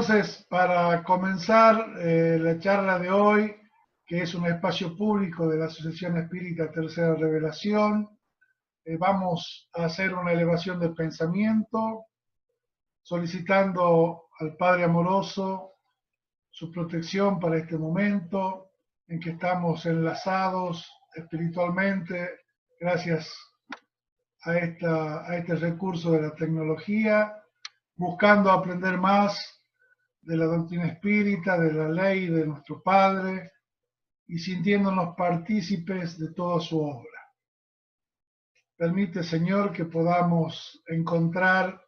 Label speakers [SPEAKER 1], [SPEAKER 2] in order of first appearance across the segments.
[SPEAKER 1] Entonces, para comenzar la charla de hoy, que es un espacio público de la Asociación Espírita Tercera Revelación, vamos a hacer una elevación de pensamiento, solicitando al Padre Amoroso su protección para este momento en que estamos enlazados espiritualmente gracias a este recurso de la tecnología, buscando aprender más de la doctrina espírita, de la ley de nuestro Padre, y sintiéndonos partícipes de toda su obra. Permite, Señor, que podamos encontrar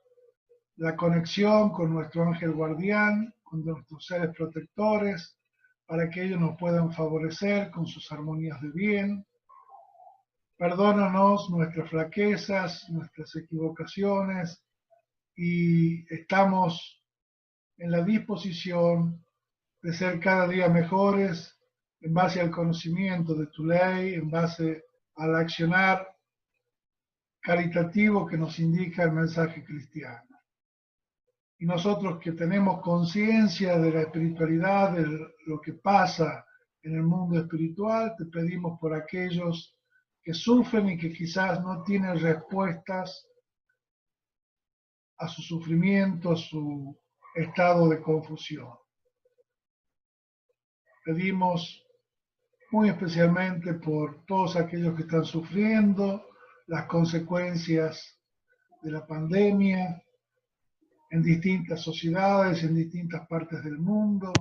[SPEAKER 1] la conexión con nuestro ángel guardián, con nuestros seres protectores, para que ellos nos puedan favorecer con sus armonías de bien. Perdónanos nuestras flaquezas, nuestras equivocaciones, y estamos en la disposición de ser cada día mejores en base al conocimiento de tu ley, en base al accionar caritativo que nos indica el mensaje cristiano. Y nosotros que tenemos conciencia de la espiritualidad, de lo que pasa en el mundo espiritual, te pedimos por aquellos que sufren y que quizás no tienen respuestas a su sufrimiento, a su estado de confusión. Pedimos muy especialmente por todos aquellos que están sufriendo las consecuencias de la pandemia en distintas sociedades, en distintas partes del mundo,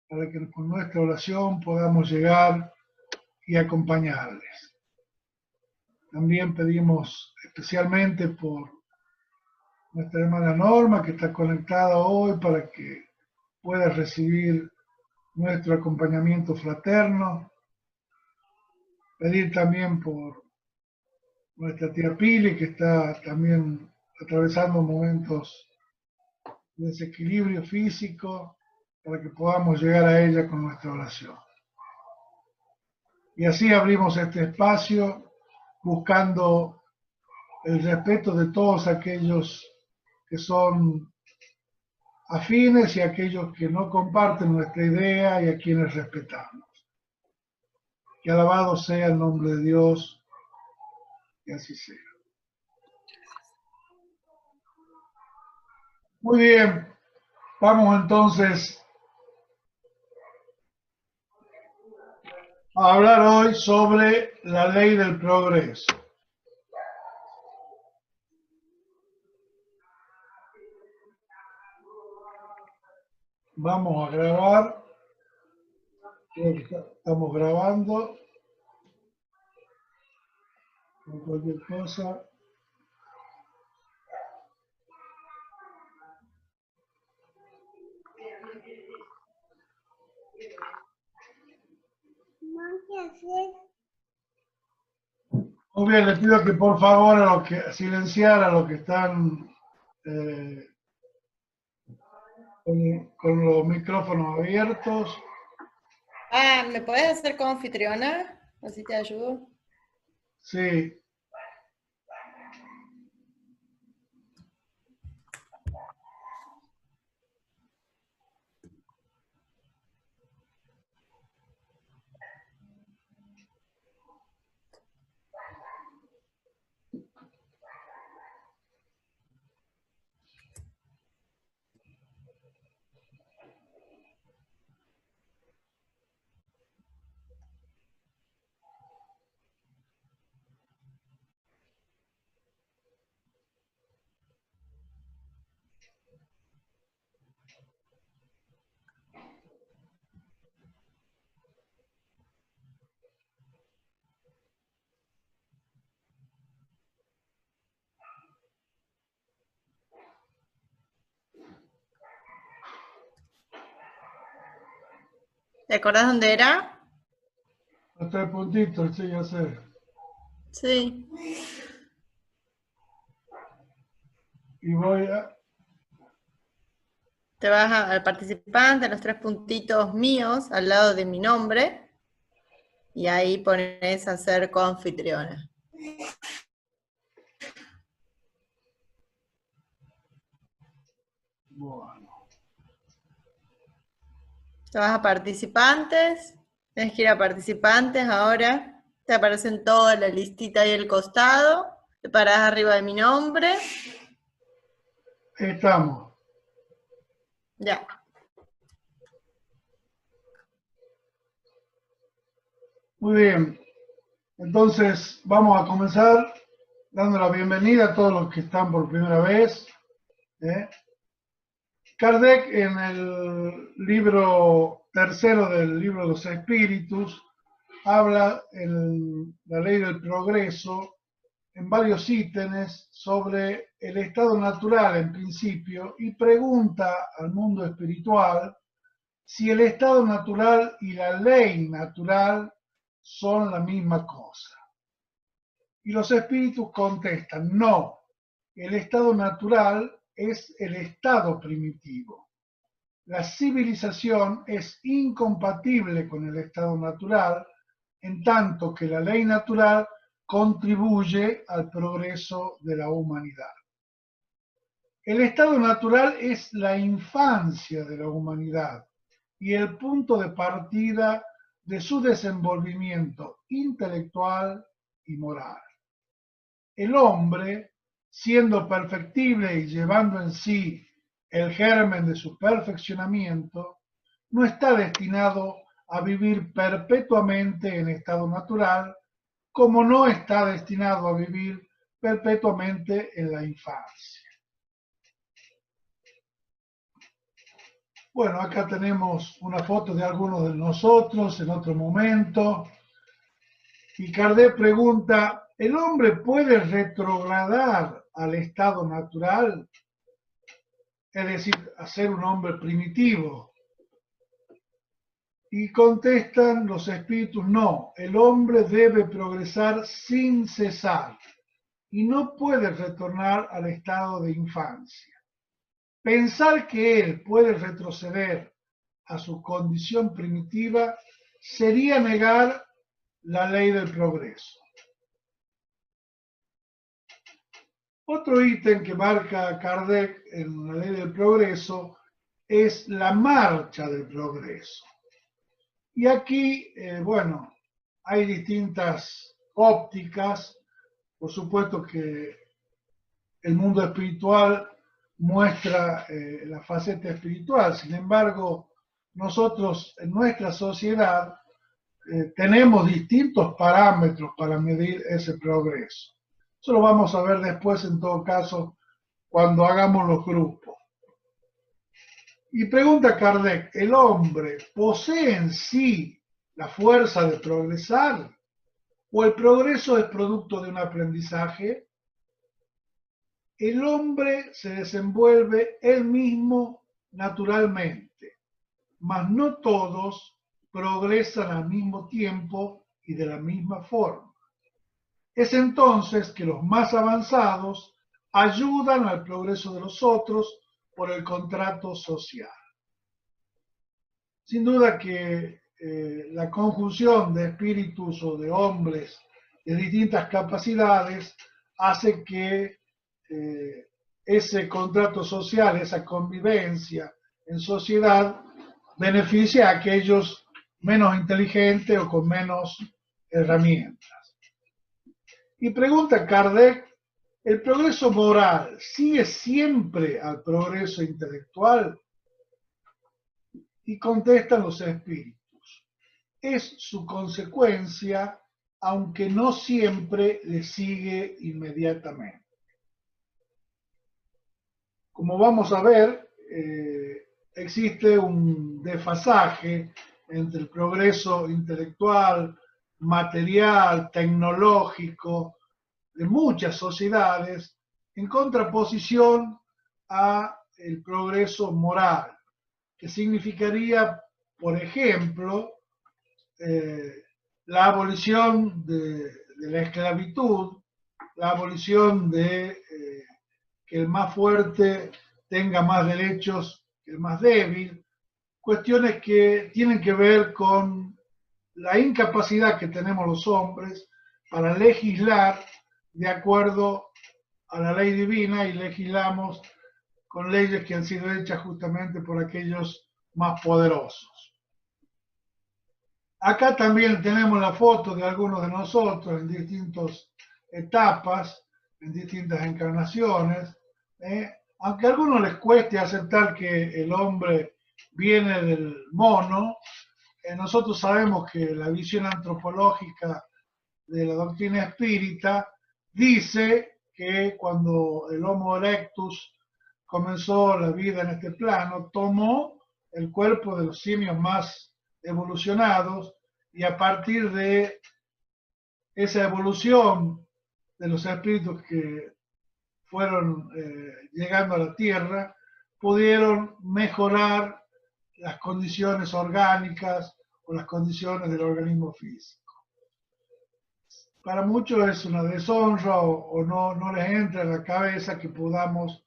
[SPEAKER 1] para que con nuestra oración podamos llegar y acompañarles. También pedimos especialmente por nuestra hermana Norma, que está conectada hoy, para que pueda recibir nuestro acompañamiento fraterno. Pedir también por nuestra tía Pili, que está también atravesando momentos de desequilibrio físico, para que podamos llegar a ella con nuestra oración. Y así abrimos este espacio buscando el respeto de todos aquellos que son afines y aquellos que no comparten nuestra idea y a quienes respetamos. Que alabado sea el nombre de Dios, y así sea. Muy bien, vamos entonces a hablar hoy sobre la ley del progreso. Vamos a grabar. Creo que estamos grabando. Con cualquier cosa. Muy bien, les pido que por favor a los que silenciar a los que están con los micrófonos abiertos.
[SPEAKER 2] ¿Me podés hacer como anfitriona? Así te ayudo.
[SPEAKER 1] Sí.
[SPEAKER 2] ¿Te acordás dónde era?
[SPEAKER 1] Los 3 puntitos, sí, ya sé.
[SPEAKER 2] Sí.
[SPEAKER 1] Y voy a...
[SPEAKER 2] Te vas al participante, a los 3 puntitos míos, al lado de mi nombre, y ahí pones a ser coanfitriona.
[SPEAKER 1] Bueno.
[SPEAKER 2] Te vas a participantes, tienes que ir a participantes ahora, te aparecen toda la listita ahí al costado, te parás arriba de mi nombre,
[SPEAKER 1] Estamos.
[SPEAKER 2] ya.
[SPEAKER 1] Muy bien. Entonces, vamos a comenzar dando la bienvenida a todos los que están por primera vez. Kardec, en el libro tercero del libro de los espíritus, habla en la ley del progreso en varios ítems sobre el estado natural en principio y pregunta al mundo espiritual si el estado natural y la ley natural son la misma cosa. Y los espíritus contestan, no, el estado natural es el estado primitivo. La civilización es incompatible con el estado natural, en tanto que la ley natural contribuye al progreso de la humanidad. El estado natural es la infancia de la humanidad y el punto de partida de su desenvolvimiento intelectual y moral. El hombre, siendo perfectible y llevando en sí el germen de su perfeccionamiento, no está destinado a vivir perpetuamente en estado natural, como no está destinado a vivir perpetuamente en la infancia. Bueno, acá tenemos una foto de algunos de nosotros en otro momento. Y Kardec pregunta, ¿el hombre puede retrogradar al estado natural? Es decir, a ser un hombre primitivo. Y contestan los espíritus, no, el hombre debe progresar sin cesar y no puede retornar al estado de infancia. Pensar que él puede retroceder a su condición primitiva sería negar la ley del progreso. Otro ítem que marca Kardec en la ley del progreso es la marcha del progreso. Y aquí, bueno, hay distintas ópticas. Por supuesto que el mundo espiritual muestra la faceta espiritual. Sin embargo, nosotros en nuestra sociedad tenemos distintos parámetros para medir ese progreso. Eso lo vamos a ver después, en todo caso, cuando hagamos los grupos. Y pregunta Kardec, ¿el hombre posee en sí la fuerza de progresar? ¿O el progreso es producto de un aprendizaje? El hombre se desenvuelve él mismo naturalmente, mas no todos progresan al mismo tiempo y de la misma forma. Es entonces que los más avanzados ayudan al progreso de los otros por el contrato social. Sin duda que la conjunción de espíritus o de hombres de distintas capacidades hace que ese contrato social, esa convivencia en sociedad, beneficie a aquellos menos inteligentes o con menos herramientas. Y pregunta Kardec, ¿el progreso moral sigue siempre al progreso intelectual? Y contestan los espíritus, es su consecuencia, aunque no siempre le sigue inmediatamente. Como vamos a ver, existe un desfasaje entre el progreso intelectual, material, tecnológico de muchas sociedades en contraposición a el progreso moral, que significaría, por ejemplo, la abolición de la esclavitud, la abolición de que el más fuerte tenga más derechos que el más débil, cuestiones que tienen que ver con la incapacidad que tenemos los hombres para legislar de acuerdo a la ley divina, y legislamos con leyes que han sido hechas justamente por aquellos más poderosos. Acá también tenemos la foto de algunos de nosotros en distintas etapas, en distintas encarnaciones. Aunque a algunos les cueste aceptar que el hombre viene del mono, nosotros sabemos que la visión antropológica de la doctrina espírita dice que cuando el Homo erectus comenzó la vida en este plano, tomó el cuerpo de los simios más evolucionados y a partir de esa evolución de los espíritus que fueron llegando a la Tierra, pudieron mejorar las condiciones orgánicas o las condiciones del organismo físico. Para muchos es una deshonra o no les entra en la cabeza que podamos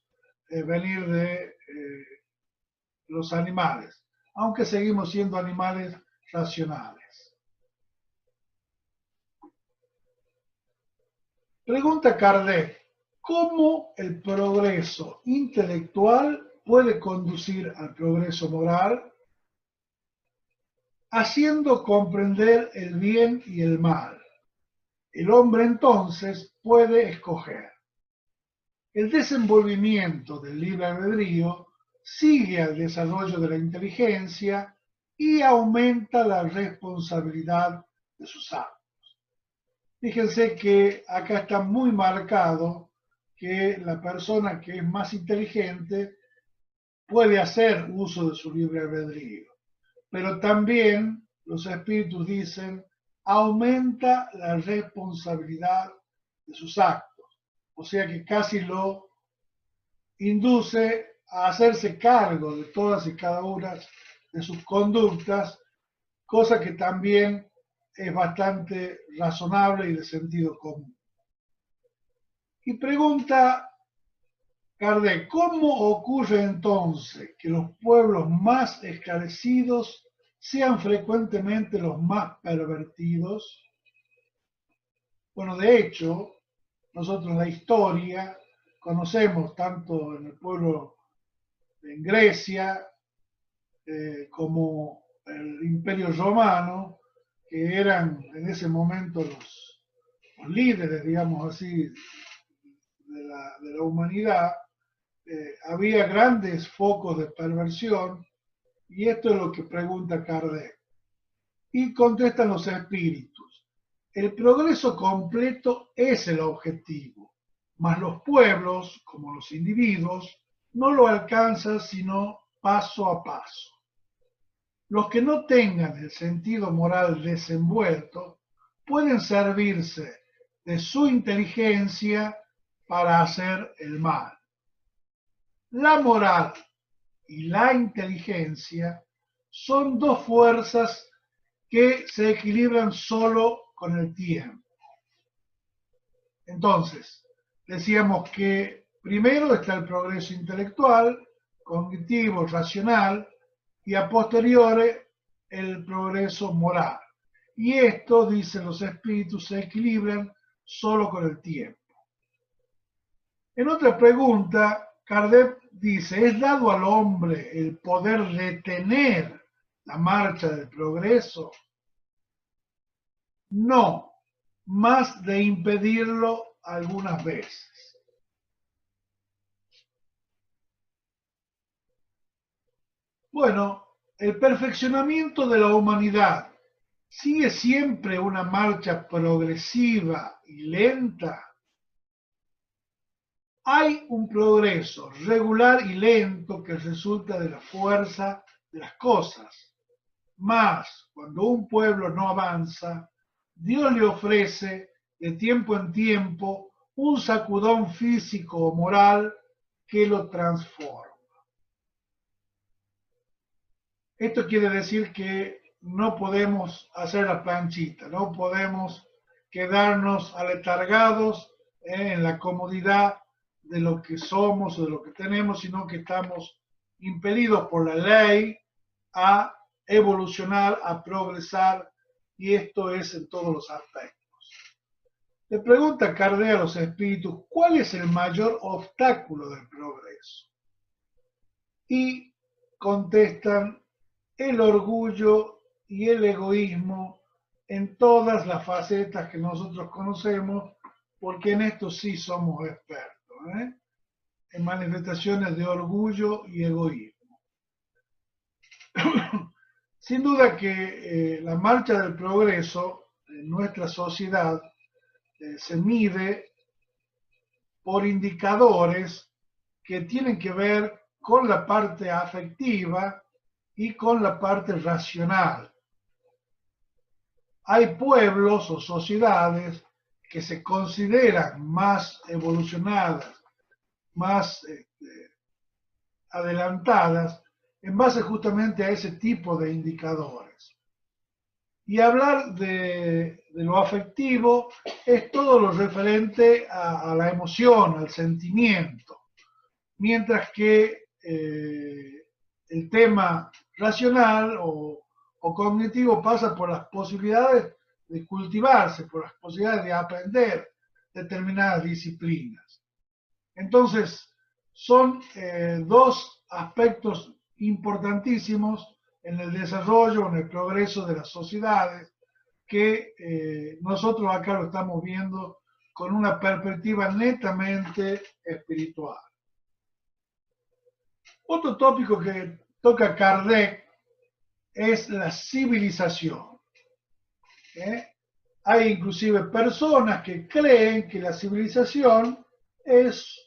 [SPEAKER 1] venir de los animales, aunque seguimos siendo animales racionales. Pregunta Kardec, ¿cómo el progreso intelectual puede conducir al progreso moral? Haciendo comprender el bien y el mal. El hombre entonces puede escoger. El desenvolvimiento del libre albedrío sigue al desarrollo de la inteligencia y aumenta la responsabilidad de sus actos. Fíjense que acá está muy marcado que la persona que es más inteligente puede hacer uso de su libre albedrío, pero también los espíritus dicen aumenta la responsabilidad de sus actos, o sea que casi lo induce a hacerse cargo de todas y cada una de sus conductas, cosa que también es bastante razonable y de sentido común. Y pregunta Kardec, ¿cómo ocurre entonces que los pueblos más esclarecidos sean frecuentemente los más pervertidos? Bueno, de hecho, nosotros en la historia conocemos tanto en el pueblo en Grecia como el Imperio Romano, que eran en ese momento los líderes, digamos así, de la humanidad, había grandes focos de perversión, y esto es lo que pregunta Kardec. Y contestan los espíritus. El progreso completo es el objetivo, mas los pueblos, como los individuos, no lo alcanzan sino paso a paso. Los que no tengan el sentido moral desenvuelto pueden servirse de su inteligencia para hacer el mal. La moral y la inteligencia son dos fuerzas que se equilibran solo con el tiempo. Entonces, decíamos que primero está el progreso intelectual, cognitivo, racional, y a posteriori el progreso moral. Y esto, dicen los espíritus, se equilibran solo con el tiempo. En otra pregunta, Kardec dice, ¿es dado al hombre el poder detener la marcha del progreso? No, más de impedirlo algunas veces. Bueno, el perfeccionamiento de la humanidad sigue siempre una marcha progresiva y lenta. Hay un progreso regular y lento que resulta de la fuerza de las cosas. Mas, cuando un pueblo no avanza, Dios le ofrece de tiempo en tiempo un sacudón físico o moral que lo transforma. Esto quiere decir que no podemos hacer la planchita, no podemos quedarnos aletargados en la comodidad de lo que somos o de lo que tenemos, sino que estamos impelidos por la ley a evolucionar, a progresar, y esto es en todos los aspectos. Le pregunta Kardec a los espíritus, ¿cuál es el mayor obstáculo del progreso? Y contestan, el orgullo y el egoísmo en todas las facetas que nosotros conocemos, porque en esto sí somos expertos, ¿eh? En manifestaciones de orgullo y egoísmo. Sin duda que la marcha del progreso en nuestra sociedad se mide por indicadores que tienen que ver con la parte afectiva y con la parte racional. Hay pueblos o sociedades que se consideran más evolucionadas, más adelantadas, en base justamente a ese tipo de indicadores. Y hablar de lo afectivo es todo lo referente a la emoción, al sentimiento, mientras que el tema racional o cognitivo pasa por las posibilidades de cultivarse, por las posibilidades de aprender determinadas disciplinas. Entonces, son dos aspectos importantísimos en el desarrollo, en el progreso de las sociedades, que nosotros acá lo estamos viendo con una perspectiva netamente espiritual. Otro tópico que toca Kardec es la civilización. Hay inclusive personas que creen que la civilización es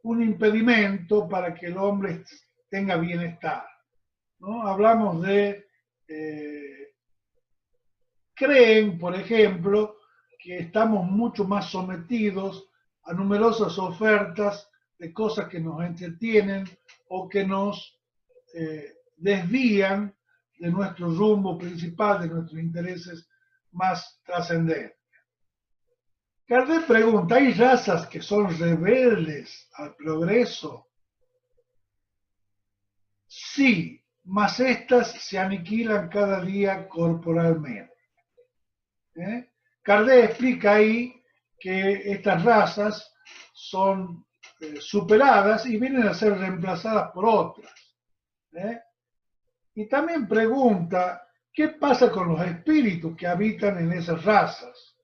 [SPEAKER 1] un impedimento para que el hombre tenga bienestar, ¿no? Hablamos de, creen, por ejemplo, que estamos mucho más sometidos a numerosas ofertas de cosas que nos entretienen o que nos desvían de nuestro rumbo principal, de nuestros intereses más trascendentes. Kardec pregunta, ¿hay razas que son rebeldes al progreso? Sí, mas estas se aniquilan cada día corporalmente. Kardec explica ahí que estas razas son superadas y vienen a ser reemplazadas por otras. Y también pregunta, ¿qué pasa con los espíritus que habitan en esas razas?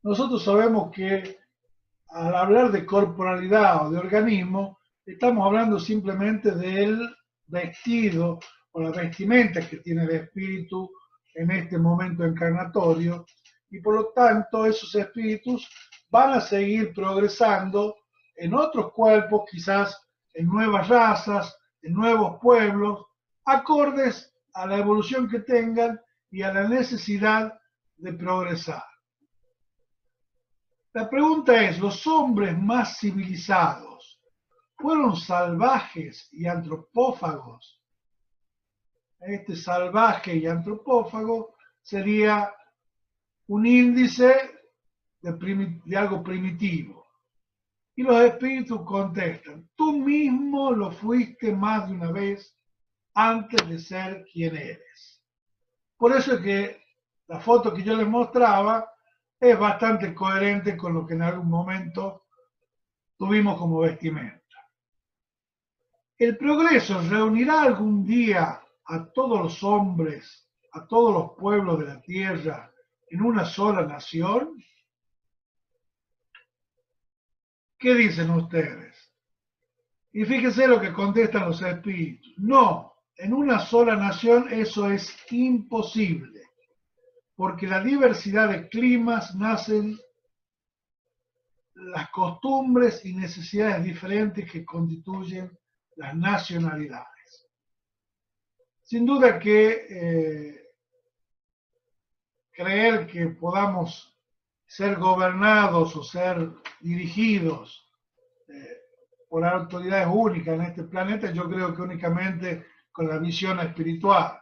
[SPEAKER 1] Nosotros sabemos que al hablar de corporalidad o de organismo, estamos hablando simplemente del vestido o la vestimenta que tiene el espíritu en este momento encarnatorio, y por lo tanto esos espíritus van a seguir progresando en otros cuerpos, quizás en nuevas razas, en nuevos pueblos, acordes a la evolución que tengan y a la necesidad de progresar. La pregunta es, ¿los hombres más civilizados fueron salvajes y antropófagos? Este salvaje y antropófago sería un índice de algo primitivo. Y los espíritus contestan, tú mismo lo fuiste más de una vez antes de ser quien eres. Por eso es que la foto que yo les mostraba es bastante coherente con lo que en algún momento tuvimos como vestimenta. ¿El progreso reunirá algún día a todos los hombres, a todos los pueblos de la tierra en una sola nación? ¿Qué dicen ustedes? Y fíjense lo que contestan los espíritus. No, en una sola nación eso es imposible, porque la diversidad de climas nacen las costumbres y necesidades diferentes que constituyen las nacionalidades. Sin duda que creer que podamos ser gobernados o ser dirigidos por autoridades únicas en este planeta, yo creo que únicamente con la visión espiritual.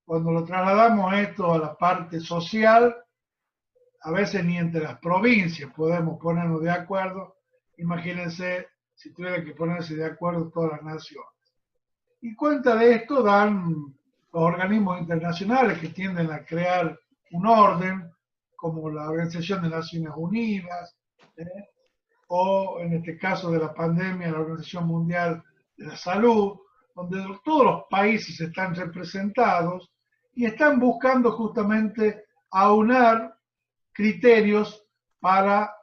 [SPEAKER 1] Cuando lo trasladamos esto a la parte social, a veces ni entre las provincias podemos ponernos de acuerdo. Imagínense si tuvieran que ponerse de acuerdo todas las naciones. Y cuenta de esto dan los organismos internacionales que tienden a crear un orden, como la Organización de Naciones Unidas, o en este caso de la pandemia, la Organización Mundial de la Salud, donde todos los países están representados y están buscando justamente aunar criterios para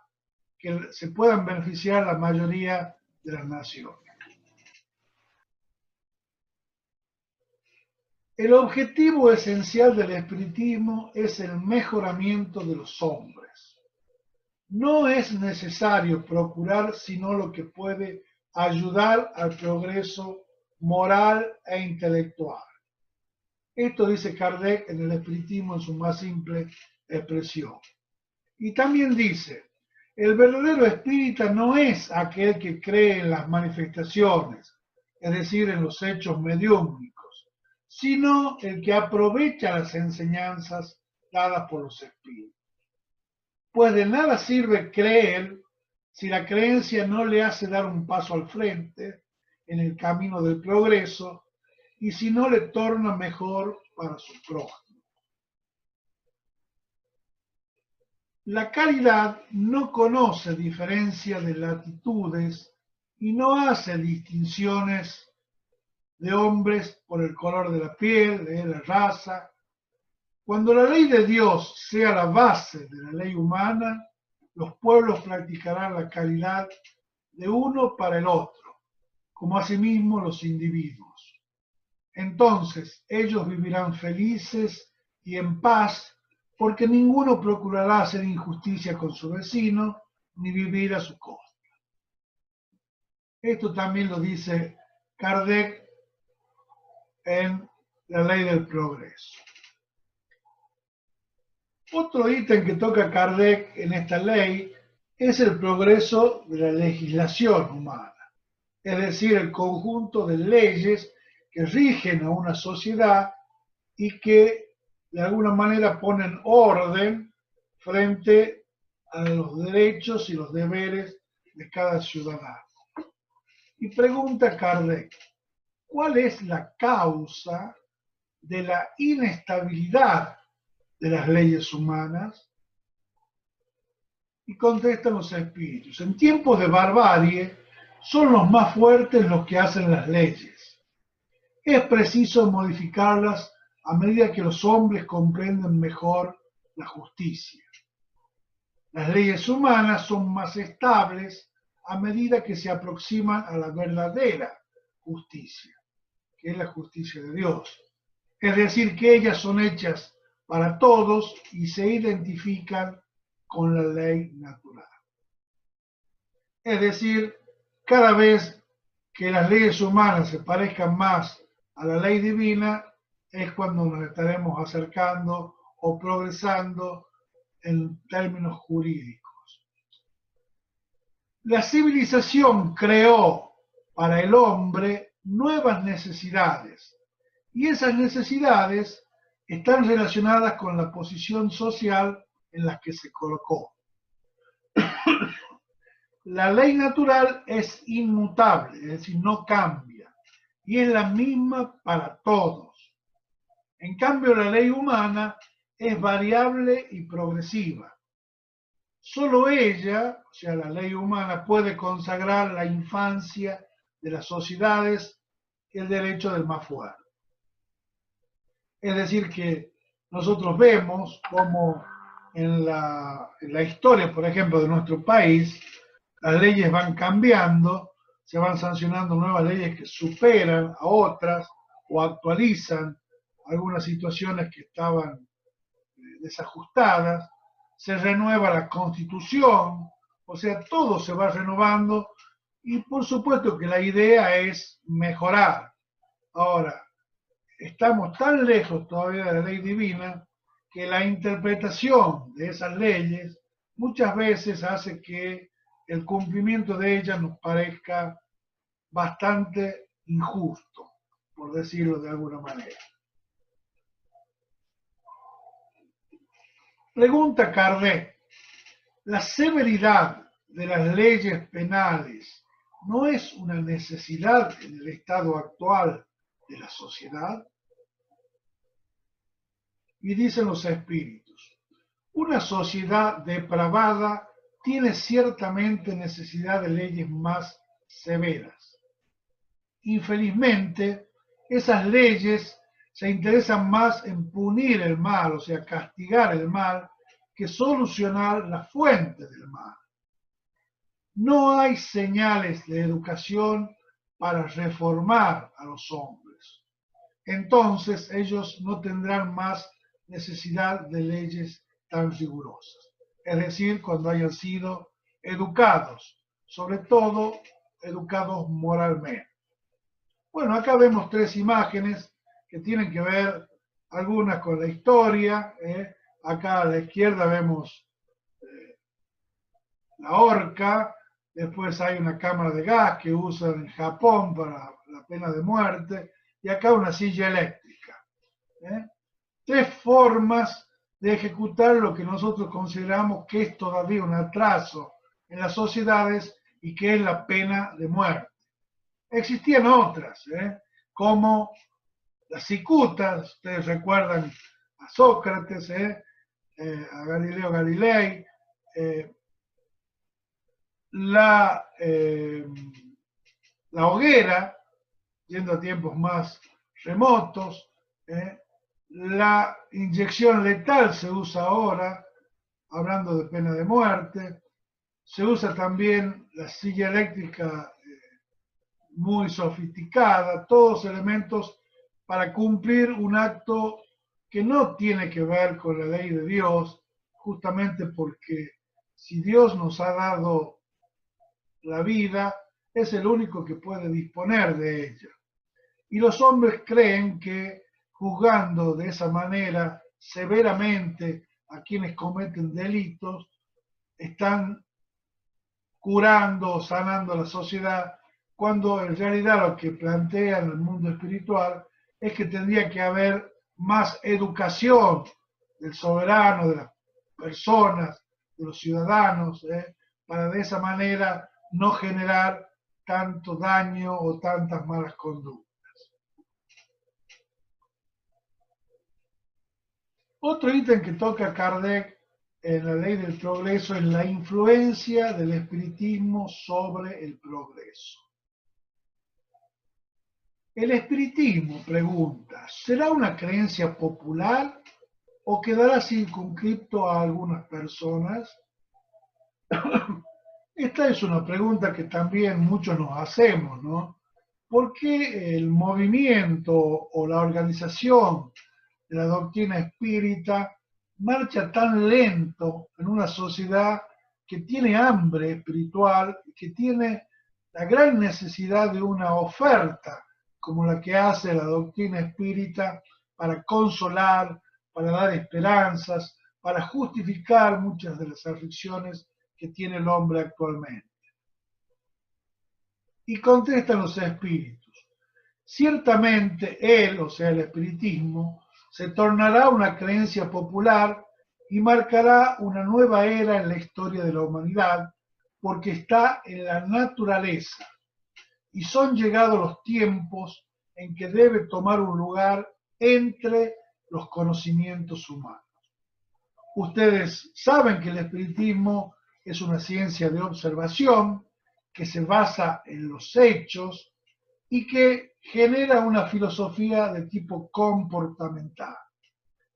[SPEAKER 1] que se puedan beneficiar la mayoría de las naciones. El objetivo esencial del espiritismo es el mejoramiento de los hombres. No es necesario procurar sino lo que puede ayudar al progreso moral e intelectual. Esto dice Kardec en el espiritismo en su más simple expresión. Y también dice, el verdadero espírita no es aquel que cree en las manifestaciones, es decir, en los hechos mediúmnicos, sino el que aprovecha las enseñanzas dadas por los espíritus. Pues de nada sirve creer si la creencia no le hace dar un paso al frente en el camino del progreso y si no le torna mejor para su prójimo. La caridad no conoce diferencia de latitudes y no hace distinciones de hombres por el color de la piel, de la raza. Cuando la ley de Dios sea la base de la ley humana, los pueblos practicarán la caridad de uno para el otro, como asimismo los individuos. Entonces ellos vivirán felices y en paz, porque ninguno procurará hacer injusticia con su vecino, ni vivir a su costa. Esto también lo dice Kardec en La Ley del Progreso. Otro ítem que toca Kardec en esta ley es el progreso de la legislación humana, es decir, el conjunto de leyes que rigen a una sociedad y que de alguna manera ponen orden frente a los derechos y los deberes de cada ciudadano. Y pregunta Kardec, ¿cuál es la causa de la inestabilidad de las leyes humanas? Y contestan los espíritus, en tiempos de barbarie son los más fuertes los que hacen las leyes. Es preciso modificarlas a medida que los hombres comprenden mejor la justicia. Las leyes humanas son más estables a medida que se aproximan a la verdadera justicia, que es la justicia de Dios. Es decir, que ellas son hechas para todos y se identifican con la ley natural. Es decir, cada vez que las leyes humanas se parezcan más a la ley divina, es cuando nos estaremos acercando o progresando en términos jurídicos. La civilización creó para el hombre nuevas necesidades y esas necesidades están relacionadas con la posición social en la que se colocó. La ley natural es inmutable, es decir, no cambia, y es la misma para todos. En cambio, la ley humana es variable y progresiva. Solo ella, o sea, la ley humana, puede consagrar la infancia de las sociedades y el derecho del más fuerte. Es decir, que nosotros vemos como en la historia, por ejemplo, de nuestro país, las leyes van cambiando, se van sancionando nuevas leyes que superan a otras o actualizan algunas situaciones que estaban desajustadas, se renueva la Constitución, o sea, todo se va renovando y por supuesto que la idea es mejorar. Ahora, estamos tan lejos todavía de la ley divina que la interpretación de esas leyes muchas veces hace que el cumplimiento de ellas nos parezca bastante injusto, por decirlo de alguna manera. Pregunta Kardec, ¿la severidad de las leyes penales no es una necesidad en el estado actual de la sociedad? Y dicen los espíritus, una sociedad depravada tiene ciertamente necesidad de leyes más severas. Infelizmente, esas leyes se interesan más en punir el mal, o sea, castigar el mal, que solucionar la fuente del mal. No hay señales de educación para reformar a los hombres. Entonces ellos no tendrán más necesidad de leyes tan rigurosas. Es decir, cuando hayan sido educados, sobre todo educados moralmente. Bueno, acá vemos tres imágenes que tienen que ver algunas con la historia. Acá a la izquierda vemos la horca, después hay una cámara de gas que usan en Japón para la pena de muerte, y acá una silla eléctrica. Tres formas de ejecutar lo que nosotros consideramos que es todavía un atraso en las sociedades y que es la pena de muerte. Existían otras, como las cicutas, ustedes recuerdan a Sócrates, a Galileo Galilei, la hoguera, yendo a tiempos más remotos, la inyección letal se usa ahora, hablando de pena de muerte, se usa también la silla eléctrica muy sofisticada, todos elementos para cumplir un acto que no tiene que ver con la ley de Dios, justamente porque si Dios nos ha dado la vida, es el único que puede disponer de ella. Y los hombres creen que juzgando de esa manera severamente a quienes cometen delitos, están curando o sanando a la sociedad, cuando en realidad lo que plantean el mundo espiritual es que tendría que haber más educación del soberano, de las personas, de los ciudadanos, para de esa manera no generar tanto daño o tantas malas conductas. Otro ítem que toca Kardec en la ley del progreso es la influencia del espiritismo sobre el progreso. El espiritismo, pregunta, ¿será una creencia popular o quedará circunscripto a algunas personas? Esta es una pregunta que también muchos nos hacemos, ¿no? ¿Por qué el movimiento o la organización de la doctrina espírita marcha tan lento en una sociedad que tiene hambre espiritual, que tiene la gran necesidad de una oferta como la que hace la doctrina espírita para consolar, para dar esperanzas, para justificar muchas de las aflicciones que tiene el hombre actualmente? Y contestan los espíritus: ciertamente él, o sea, el espiritismo, se tornará una creencia popular y marcará una nueva era en la historia de la humanidad, porque está en la naturaleza, y son llegados los tiempos en que debe tomar un lugar entre los conocimientos humanos. Ustedes saben que el espiritismo es una ciencia de observación que se basa en los hechos y que genera una filosofía de tipo comportamental.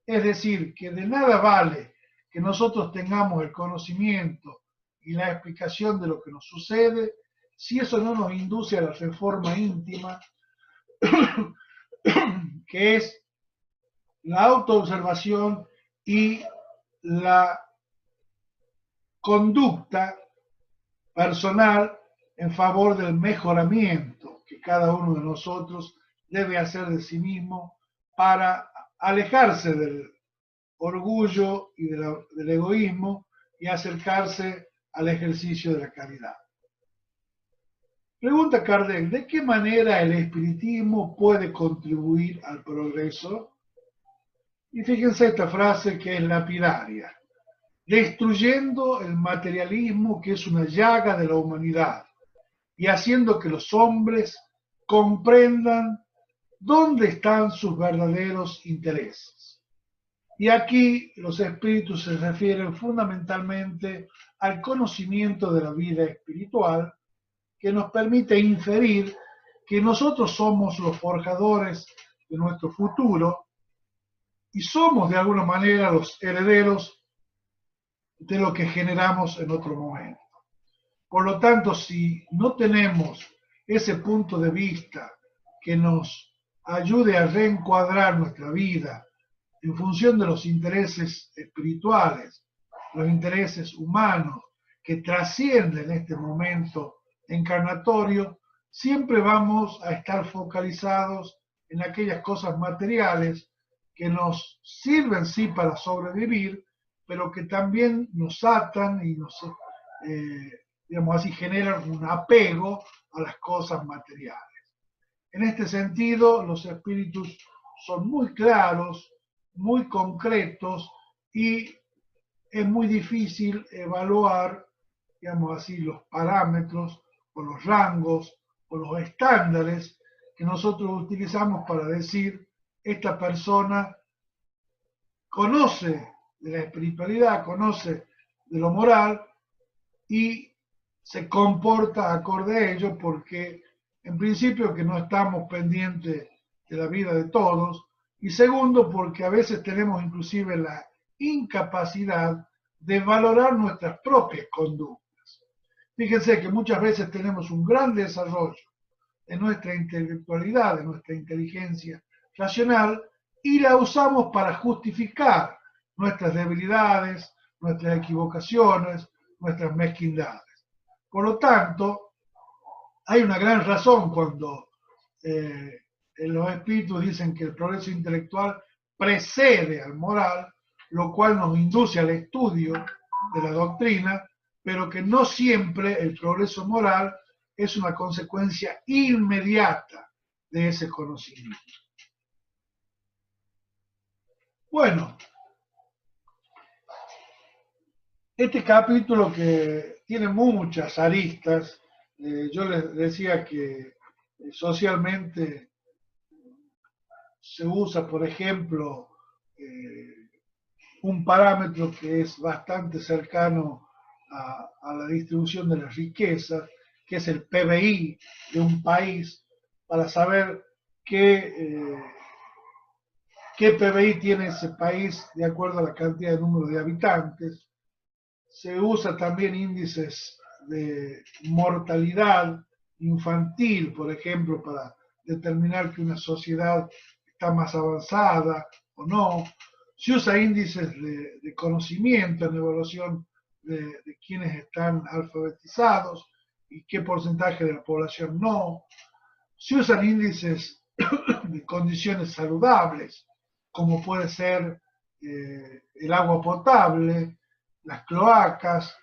[SPEAKER 1] Es decir, que de nada vale que nosotros tengamos el conocimiento y la explicación de lo que nos sucede si eso no nos induce a la reforma íntima, que es la autoobservación y la conducta personal en favor del mejoramiento que cada uno de nosotros debe hacer de sí mismo para alejarse del orgullo y del egoísmo y acercarse al ejercicio de la caridad. Pregunta Kardec: ¿de qué manera el espiritismo puede contribuir al progreso? Y fíjense esta frase que es lapidaria: destruyendo el materialismo que es una llaga de la humanidad y haciendo que los hombres comprendan dónde están sus verdaderos intereses. Y aquí los espíritus se refieren fundamentalmente al conocimiento de la vida espiritual, que nos permite inferir que nosotros somos los forjadores de nuestro futuro y somos de alguna manera los herederos de lo que generamos en otro momento. Por lo tanto, si no tenemos ese punto de vista que nos ayude a reencuadrar nuestra vida en función de los intereses espirituales, los intereses humanos que trascienden este momento encarnatorio, siempre vamos a estar focalizados en aquellas cosas materiales que nos sirven sí para sobrevivir, pero que también nos atan y nos, digamos así, generan un apego a las cosas materiales. En este sentido, los espíritus son muy claros, muy concretos y es muy difícil evaluar, digamos así, los parámetros o los rangos o los estándares que nosotros utilizamos para decir esta persona conoce de la espiritualidad, conoce de lo moral y se comporta acorde a ello porque en principio que no estamos pendientes de la vida de todos y segundo porque a veces tenemos inclusive la incapacidad de valorar nuestras propias conductas. Fíjense que muchas veces tenemos un gran desarrollo de nuestra intelectualidad, de nuestra inteligencia racional y la usamos para justificar nuestras debilidades, nuestras equivocaciones, nuestras mezquindades. Por lo tanto, hay una gran razón cuando los espíritus dicen que el progreso intelectual precede al moral, lo cual nos induce al estudio de la doctrina, pero que no siempre el progreso moral es una consecuencia inmediata de ese conocimiento. Bueno, este capítulo que tiene muchas aristas, yo les decía que socialmente se usa, por ejemplo, un parámetro que es bastante cercano a la distribución de la riqueza, que es el PBI de un país, para saber qué PBI tiene ese país de acuerdo a la cantidad de número de habitantes. Se usa también índices de mortalidad infantil, por ejemplo, para determinar que una sociedad está más avanzada o no. Se usa índices de conocimiento en evaluación de quienes están alfabetizados y qué porcentaje de la población no. Se usan índices de condiciones saludables, como puede ser el agua potable, las cloacas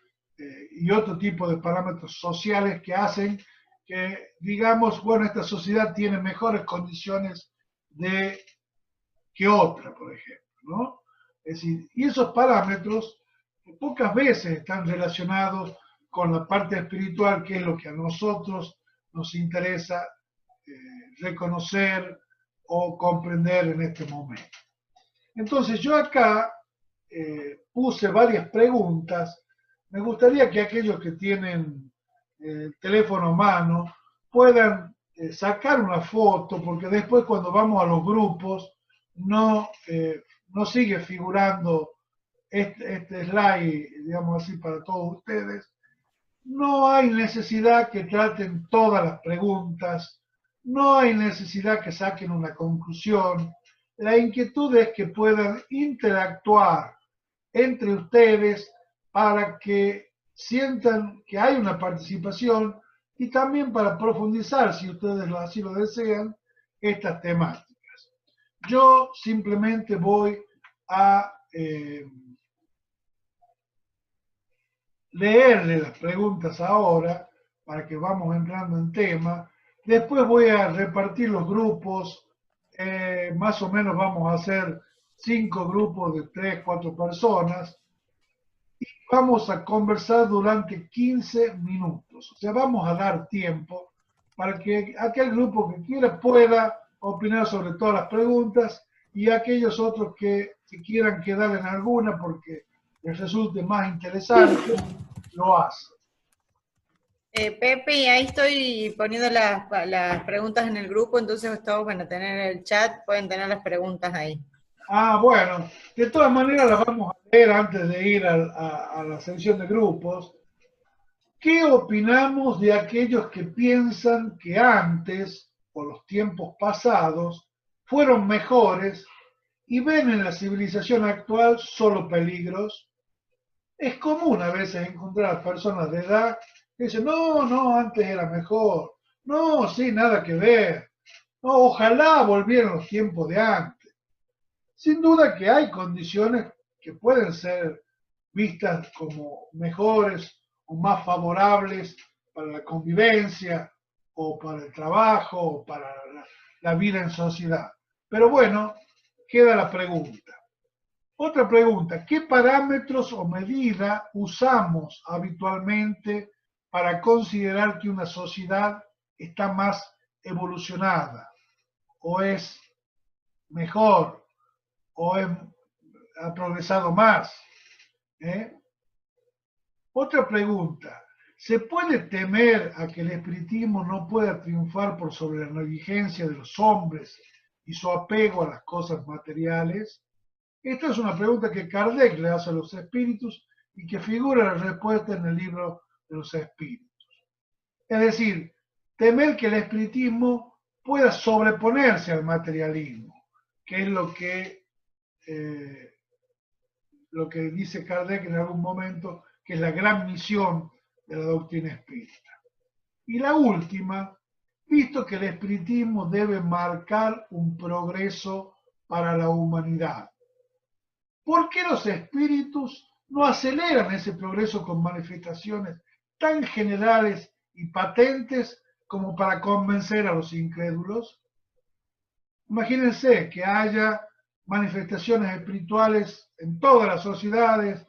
[SPEAKER 1] y otro tipo de parámetros sociales que hacen que, digamos, bueno, esta sociedad tiene mejores condiciones que otra, por ejemplo, ¿no? Es decir, y esos parámetros pocas veces están relacionados con la parte espiritual, que es lo que a nosotros nos interesa reconocer o comprender en este momento. Entonces yo acá puse varias preguntas. Me gustaría que aquellos que tienen el teléfono a mano puedan sacar una foto, porque después cuando vamos a los grupos no sigue figurando este slide, digamos así, para todos ustedes. No hay necesidad que traten todas las preguntas, no hay necesidad que saquen una conclusión. La inquietud es que puedan interactuar entre ustedes para que sientan que hay una participación y también para profundizar, si ustedes así lo desean, estas temáticas. Yo simplemente voy a leerle las preguntas ahora para que vamos entrando en tema. Después voy a repartir los grupos, más o menos vamos a hacer 5 grupos de 3, 4 personas y vamos a conversar durante 15 minutos. O sea, vamos a dar tiempo para que aquel grupo que quiera pueda opinar sobre todas las preguntas y aquellos otros que quieran quedar en alguna porque les resulte más interesante, lo hacen.
[SPEAKER 2] Pepe, y ahí estoy poniendo las preguntas en el grupo, entonces todos van a tener el chat, pueden tener las preguntas ahí.
[SPEAKER 1] Ah, bueno, de todas maneras las vamos a leer antes de ir a la sección de grupos. ¿Qué opinamos de aquellos que piensan que antes, o los tiempos pasados, fueron mejores y ven en la civilización actual solo peligros? Es común a veces encontrar personas de edad que dicen, no, no, antes era mejor. No, sí, nada que ver. No, ojalá volvieran los tiempos de antes. Sin duda que hay condiciones que pueden ser vistas como mejores o más favorables para la convivencia o para el trabajo o para la vida en sociedad. Pero bueno, queda la pregunta. Otra pregunta, ¿qué parámetros o medida usamos habitualmente para considerar que una sociedad está más evolucionada o es mejor o ha progresado más? ¿Eh? Otra pregunta, ¿se puede temer a que el espiritismo no pueda triunfar por sobre la negligencia de los hombres y su apego a las cosas materiales? Esta es una pregunta que Kardec le hace a los espíritus y que figura la respuesta en el libro de los espíritus. Es decir, temer que el espiritismo pueda sobreponerse al materialismo, que es eh, lo que dice Kardec en algún momento, que es la gran misión de la doctrina espírita. Y la última, visto que el espiritismo debe marcar un progreso para la humanidad, ¿por qué los espíritus no aceleran ese progreso con manifestaciones tan generales y patentes como para convencer a los incrédulos? Imagínense que haya manifestaciones espirituales en todas las sociedades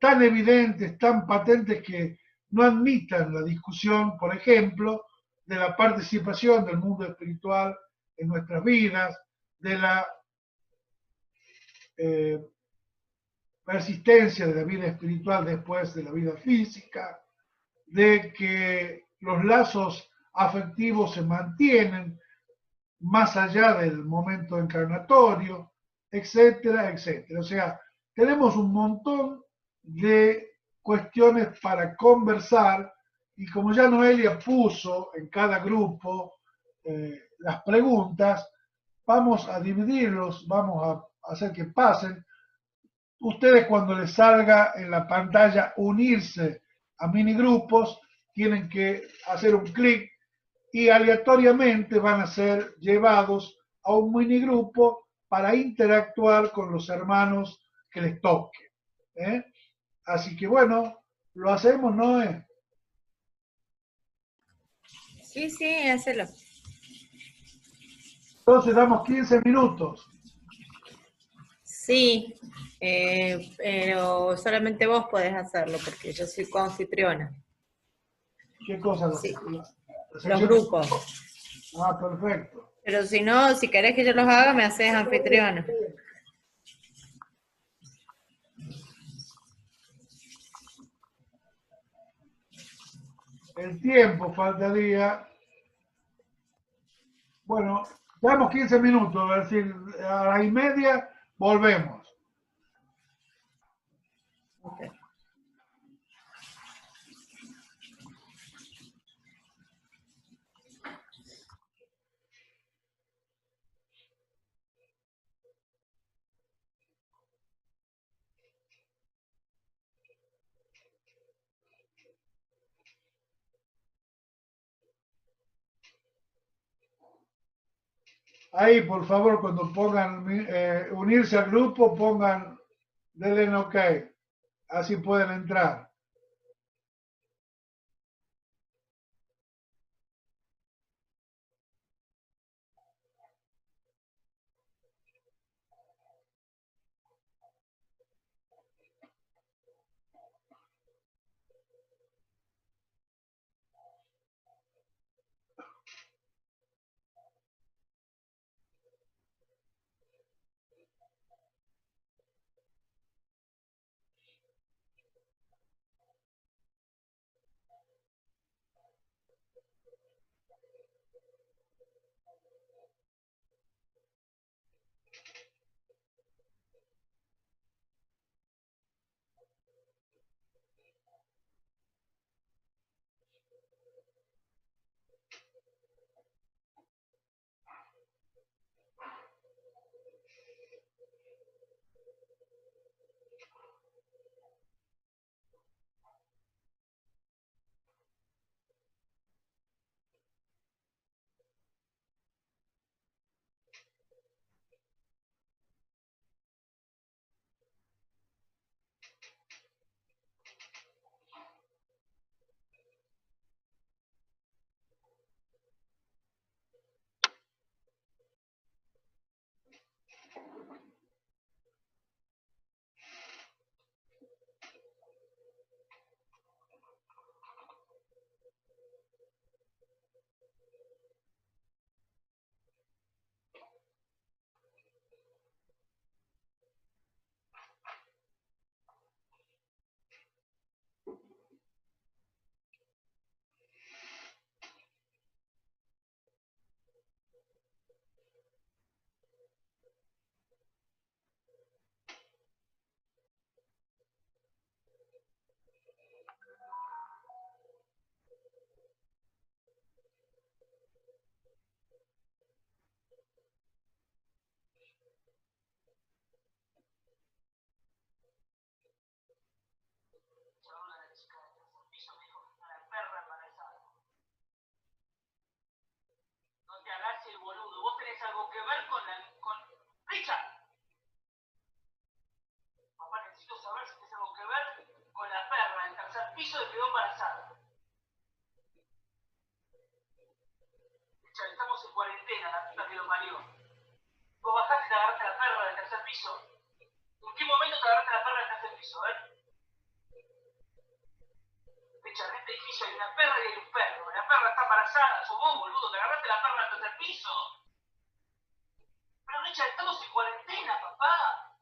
[SPEAKER 1] tan evidentes, tan patentes que no admitan la discusión, por ejemplo, de la participación del mundo espiritual en nuestras vidas, de la eh, persistencia de la vida espiritual después de la vida física, de que los lazos afectivos se mantienen más allá del momento encarnatorio, etcétera, etcétera. O sea, tenemos un montón de cuestiones para conversar y como ya Noelia puso en cada grupo las preguntas, vamos a dividirlos, vamos a hacer que pasen. Ustedes cuando les salga en la pantalla unirse a minigrupos, tienen que hacer un clic y aleatoriamente van a ser llevados a un minigrupo para interactuar con los hermanos que les toque. ¿Eh? Así que bueno, lo hacemos, ¿no?
[SPEAKER 2] Sí, sí, hacelo.
[SPEAKER 1] Entonces damos 15 minutos.
[SPEAKER 2] Sí, pero solamente vos podés hacerlo porque yo soy coanfitriona.
[SPEAKER 1] ¿Qué cosa?
[SPEAKER 2] Sí,
[SPEAKER 1] La
[SPEAKER 2] los
[SPEAKER 1] sección de...
[SPEAKER 2] grupos.
[SPEAKER 1] Ah, perfecto.
[SPEAKER 2] Pero si no, si querés que yo los haga, me haces anfitriona.
[SPEAKER 1] El tiempo faltaría. Bueno, damos 15 minutos, es decir, a la y media volvemos.
[SPEAKER 2] Okay.
[SPEAKER 1] Ahí, por favor, cuando pongan unirse al grupo, pongan, denle en OK. Así pueden entrar.
[SPEAKER 3] algo que ver con... Richard, papá, necesito saber si tienes algo que ver con la perra del tercer piso que quedó embarazada. Richard, estamos en cuarentena, la puta que lo parió. Vos bajaste y te agarraste a la perra del tercer piso. ¿En qué momento te agarraste a la perra del tercer piso? Richard, en este edificio hay una perra y hay un perro. La perra está embarazada, sos vos, boludo, te agarraste a la perra del tercer piso. Pero Richard, estamos en cuarentena, papá.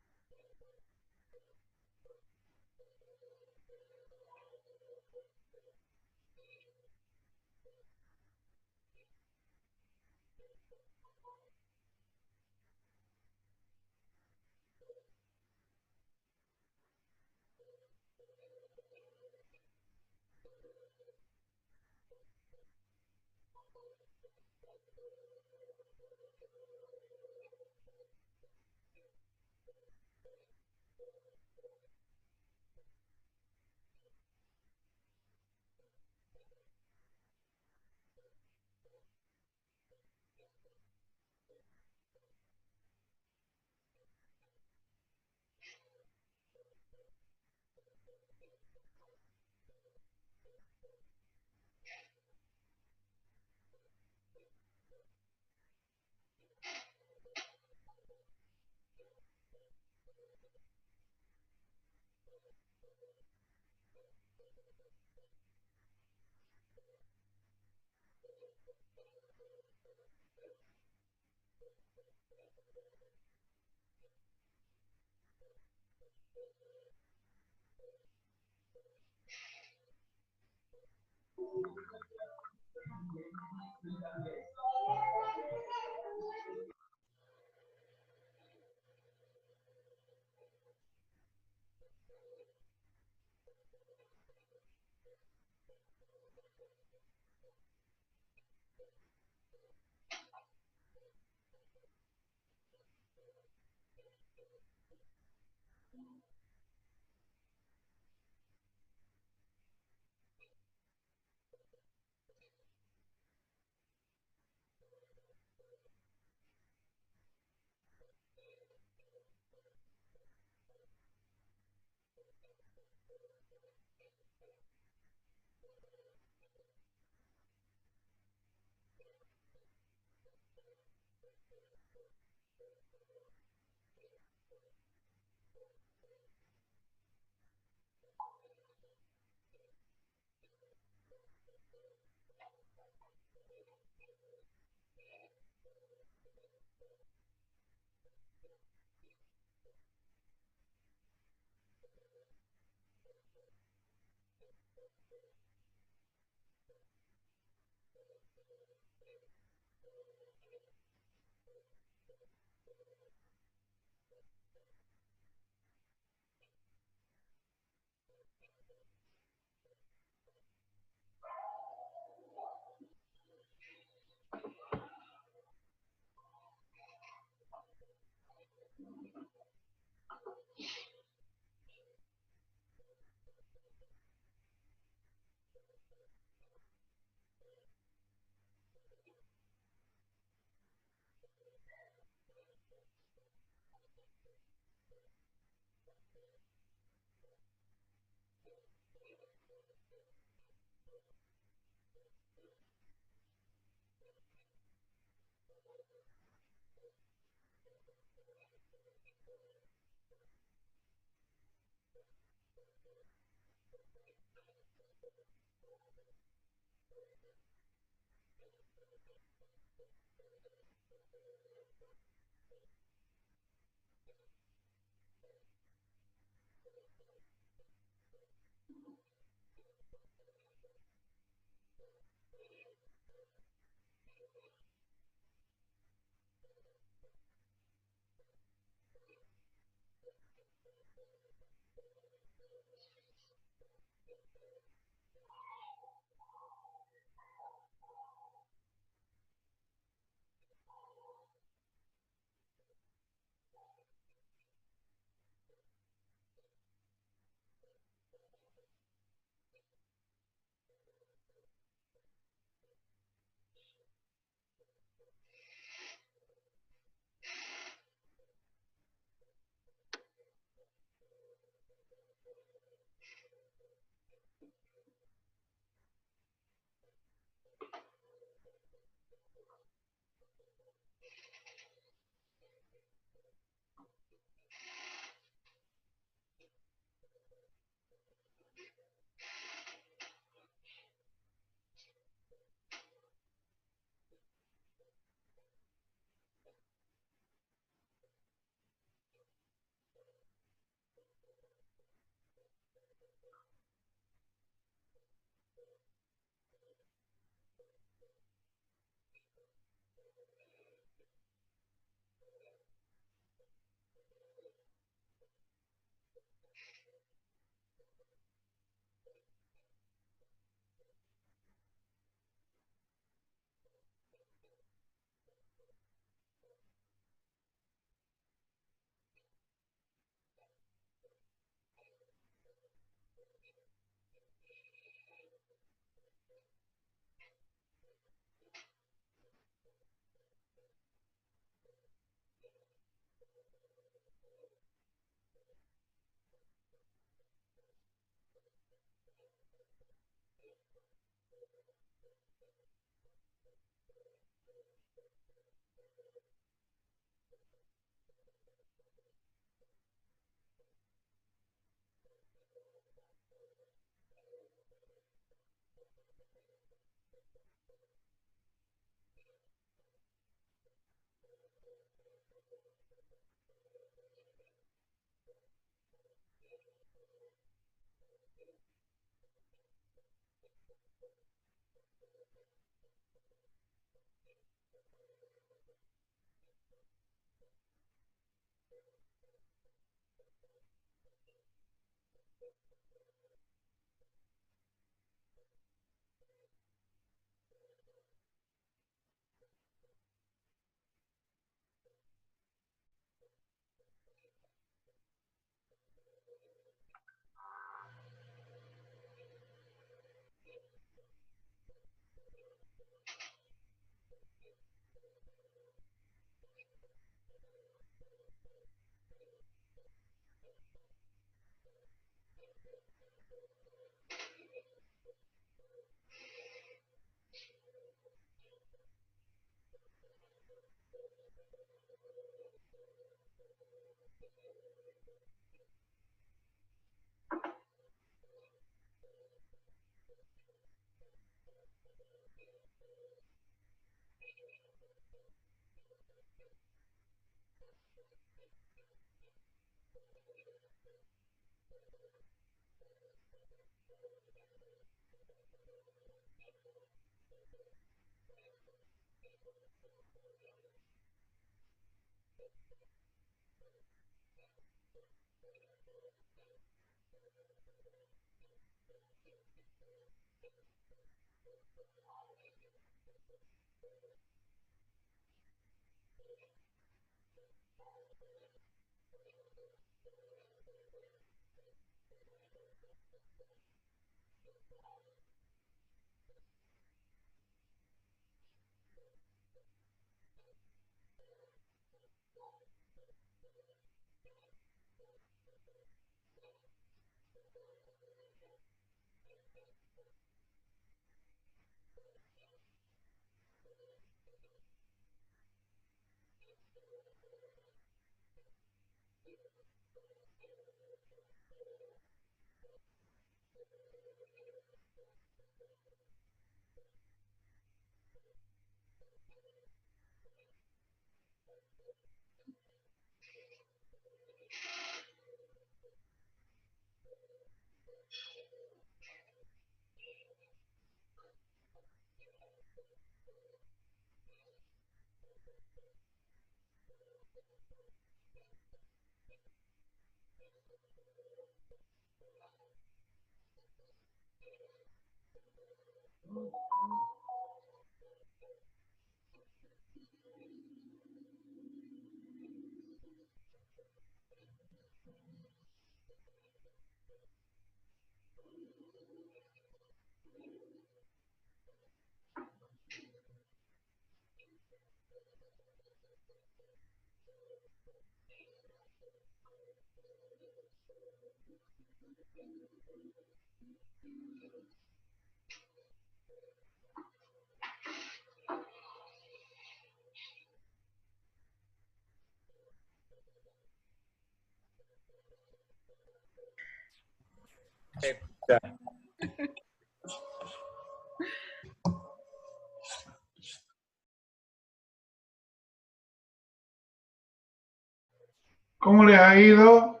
[SPEAKER 1] ¿Cómo les ha ido?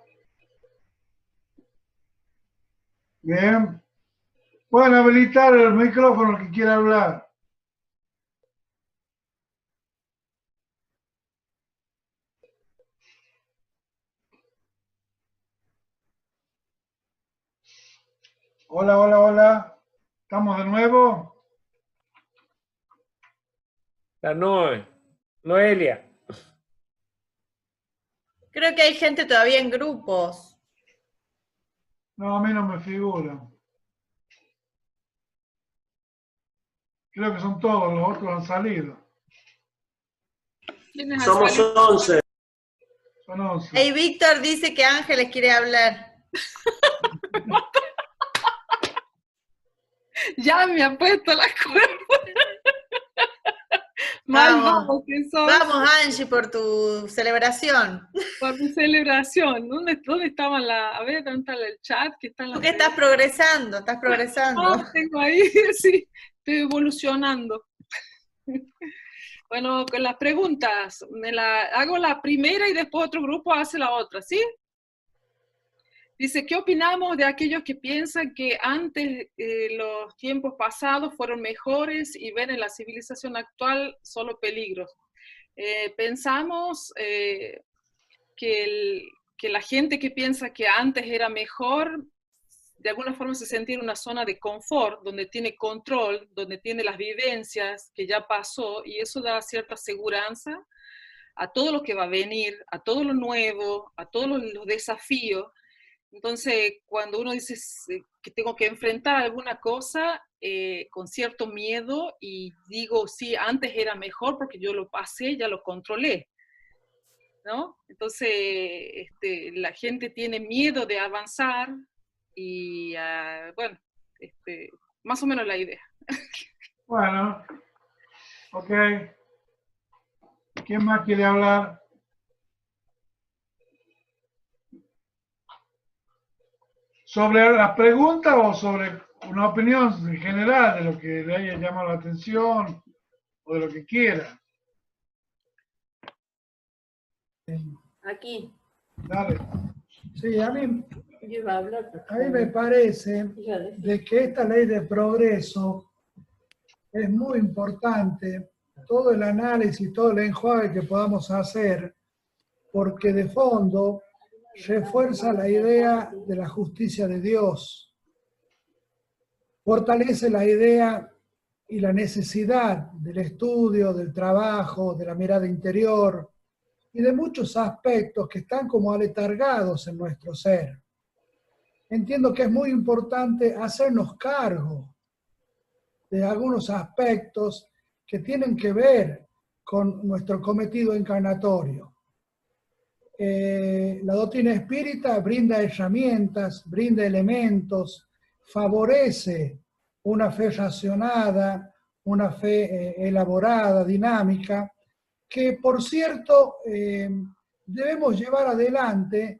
[SPEAKER 1] Bien. Pueden habilitar el micrófono que quiera hablar. Hola, hola, hola. ¿Estamos de nuevo?
[SPEAKER 4] La Noelia.
[SPEAKER 2] Creo que hay gente todavía en grupos.
[SPEAKER 1] No, a mí no me figura. Creo que son todos, los otros han salido.
[SPEAKER 5] ¿Quiénes han
[SPEAKER 6] Somos
[SPEAKER 5] salido?
[SPEAKER 6] 11.
[SPEAKER 1] Son 11.
[SPEAKER 2] Hey, Víctor dice que Ángeles quiere hablar.
[SPEAKER 5] Ya me ha puesto la cuerda. Mal
[SPEAKER 2] Vamos.
[SPEAKER 5] vamos que sos.
[SPEAKER 2] Vamos, Angie, por tu celebración.
[SPEAKER 5] Por mi celebración. ¿Dónde estaba la? A ver, ¿dónde está el chat? Que está en la
[SPEAKER 2] Tú que estás progresando, estás progresando.
[SPEAKER 5] Ah, tengo ahí, sí, estoy evolucionando. Bueno, con las preguntas, hago la primera y después otro grupo hace la otra, ¿sí? Dice, ¿qué opinamos de aquellos que piensan que antes los tiempos pasados fueron mejores y ven en la civilización actual solo peligros? Pensamos que la gente que piensa que antes era mejor, de alguna forma se siente en una zona de confort, donde tiene control, donde tiene las vivencias que ya pasó, y eso da cierta seguridad a todo lo que va a venir, a todo lo nuevo, a todos los desafíos. Entonces, cuando uno dice que tengo que enfrentar alguna cosa con cierto miedo y digo, sí, antes era mejor porque yo lo pasé, ya lo controlé, ¿no? Entonces, la gente tiene miedo de avanzar y, bueno, más o menos la idea.
[SPEAKER 1] Bueno, ok. ¿Quién más quiere hablar? ¿Sobre las preguntas o sobre una opinión en general de lo que le haya llamado la atención o de lo que quiera?
[SPEAKER 2] Aquí.
[SPEAKER 1] Dale.
[SPEAKER 6] Sí, a mí
[SPEAKER 2] Yo iba a hablar, pero
[SPEAKER 6] A mí me parece de que esta ley de progreso es muy importante, todo el análisis, todo el enjuague que podamos hacer, porque de fondo refuerza la idea de la justicia de Dios, fortalece la idea y la necesidad del estudio, del trabajo, de la mirada interior y de muchos aspectos que están como aletargados en nuestro ser. Entiendo que es muy importante hacernos cargo de algunos aspectos que tienen que ver con nuestro cometido encarnatorio. La doctrina espírita brinda herramientas, brinda elementos, favorece una fe racionada, una fe elaborada, dinámica, que por cierto debemos llevar adelante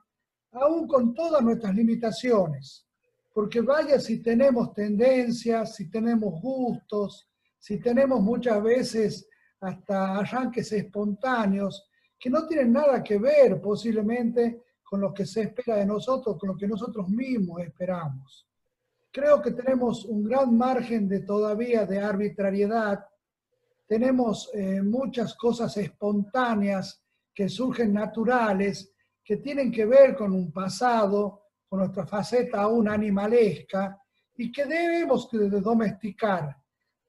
[SPEAKER 6] aún con todas nuestras limitaciones, porque vaya si tenemos tendencias, si tenemos gustos, si tenemos muchas veces hasta arranques espontáneos que no tienen nada que ver posiblemente con lo que se espera de nosotros, con lo que nosotros mismos esperamos. Creo que tenemos un gran margen de todavía de arbitrariedad, tenemos muchas cosas espontáneas que surgen naturales, que tienen que ver con un pasado, con nuestra faceta aún animalesca, y que debemos de domesticar.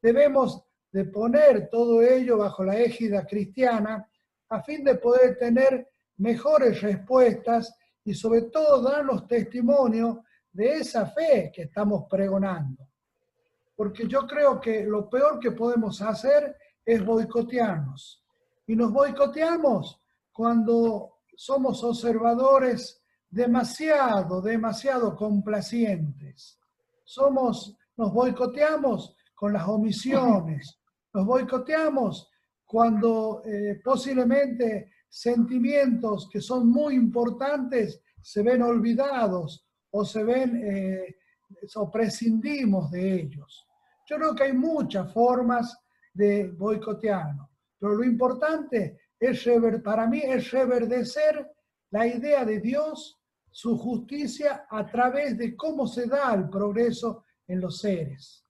[SPEAKER 6] Debemos de poner todo ello bajo la égida cristiana a fin de poder tener mejores respuestas y sobre todo darnos testimonio de esa fe que estamos pregonando. Porque yo creo que lo peor que podemos hacer es boicotearnos. Y nos boicoteamos cuando somos observadores demasiado complacientes. Nos boicoteamos con las omisiones, nos boicoteamos cuando posiblemente sentimientos que son muy importantes se ven olvidados o se ven o prescindimos de ellos. Yo creo que hay muchas formas de boicotearnos, pero lo importante para mí es reverdecer la idea de Dios, su justicia a través de cómo se da el progreso en los seres.